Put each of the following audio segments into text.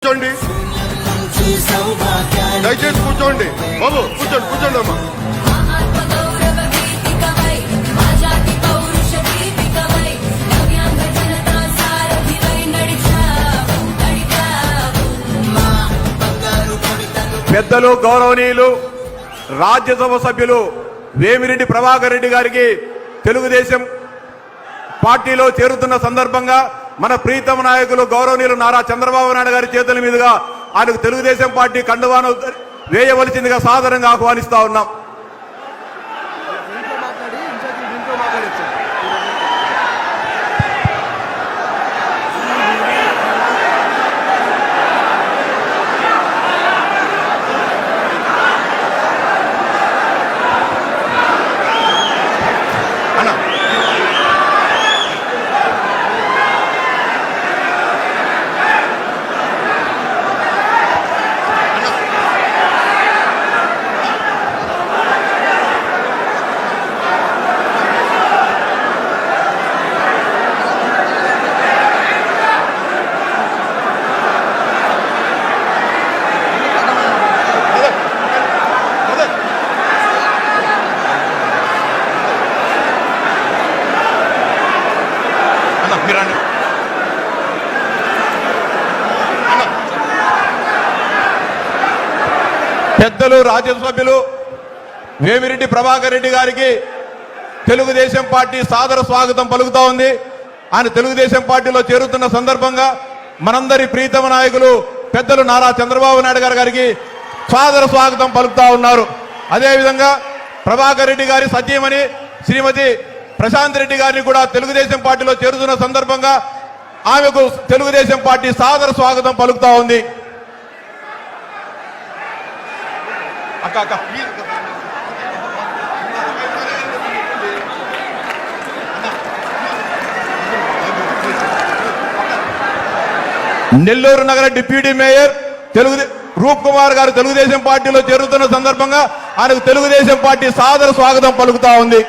కూర్చోండి, దయచేసి కూర్చోండి బాబు, కూర్చోండి కూర్చోండి అమ్మా. పెద్దలు గౌరవనీయులు రాజ్యసభ సభ్యులు వేమిరెడ్డి ప్రభాకర్ రెడ్డి గారికి తెలుగుదేశం పార్టీలో చేరుతున్న సందర్భంగా మన ప్రీతమ నాయకులు గౌరవనీయులు నారా చంద్రబాబు నాయుడు గారి చేతుల మీదుగా ఆయనకు తెలుగుదేశం పార్టీ కండువాను వేయవలసిందిగా సాదరంగా ఆహ్వానిస్తా ఉన్నాం. పెద్దలు రాజ్యసభ సభ్యులు వేమిరెడ్డి ప్రభాకర్ రెడ్డి గారికి తెలుగుదేశం పార్టీ సాదర స్వాగతం పలుకుతా ఉంది. ఆయన తెలుగుదేశం పార్టీలో చేరుతున్న సందర్భంగా మనందరి ప్రీతమ నాయకులు పెద్దలు నారా చంద్రబాబు నాయుడు గారికి సాదర స్వాగతం పలుకుతా ఉన్నారు. అదేవిధంగా ప్రభాకర్ రెడ్డి గారి సతీమణి శ్రీమతి ప్రశాంత్ రెడ్డి గారిని కూడా తెలుగుదేశం పార్టీలో చేరుతున్న సందర్భంగా ఆమెకు తెలుగుదేశం పార్టీ సాదర స్వాగతం పలుకుతా ఉంది. నెల్లూరు నగర డిప్యూటీ మేయర్ రూప్ కుమార్ గారు తెలుగుదేశం పార్టీలో చేరుతున్న సందర్భంగా ఆయనకు తెలుగుదేశం పార్టీ సాదర స్వాగతం పలుకుతా ఉంది.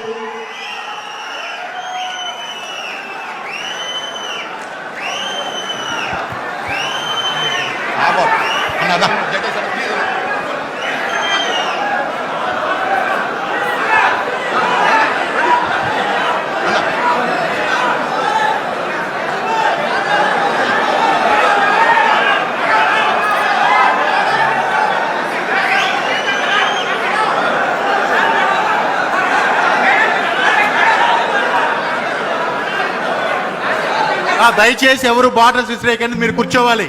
దయచేసి ఎవరు బాటిల్స్ విసిరేకండి, మీరు కూర్చోవాలి.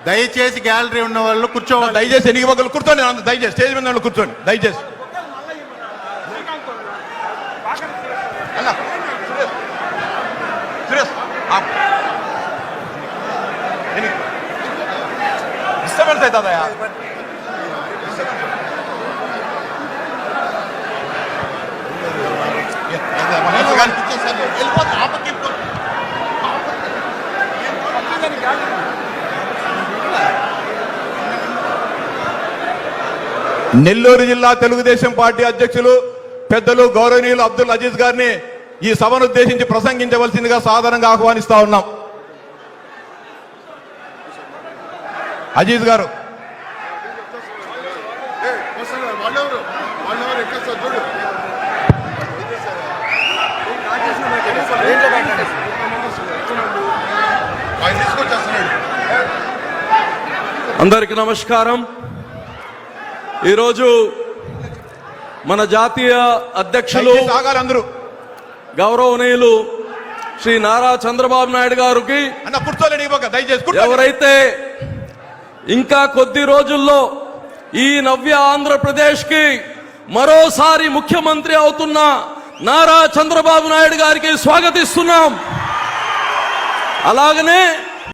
దయచేసి గ్యాలరీ ఉన్న వాళ్ళు కూర్చోవాలి. దయచేసి ఎన్ని ఒకరు కూర్చోండి, దయచేసి స్టేజ్ మీద వాళ్ళు కూర్చోండి దయచేసి. డిస్టర్బెన్స్ అవుతుందా? నెల్లూరు జిల్లా తెలుగుదేశం పార్టీ అధ్యక్షులు పెద్దలు గౌరవనీయులు అబ్దుల్ అజీజ్ గారిని ఈ సభను ఉద్దేశించి ప్రసంగించవలసిందిగా సాధారణంగా ఆహ్వానిస్తా ఉన్నాం. అజీజ్ గారు. అందరికీ నమస్కారం. ఈరోజు మన జాతీయ అధ్యక్షులు అందరూ గౌరవనీయులు శ్రీ నారా చంద్రబాబు నాయుడు గారికి ఎవరైతే ఇంకా కొద్ది రోజుల్లో ఈ నవ్య ఆంధ్రప్రదేశ్ కి మరోసారి ముఖ్యమంత్రి అవుతున్న నారా చంద్రబాబు నాయుడు గారికి స్వాగతిస్తున్నాం. అలాగనే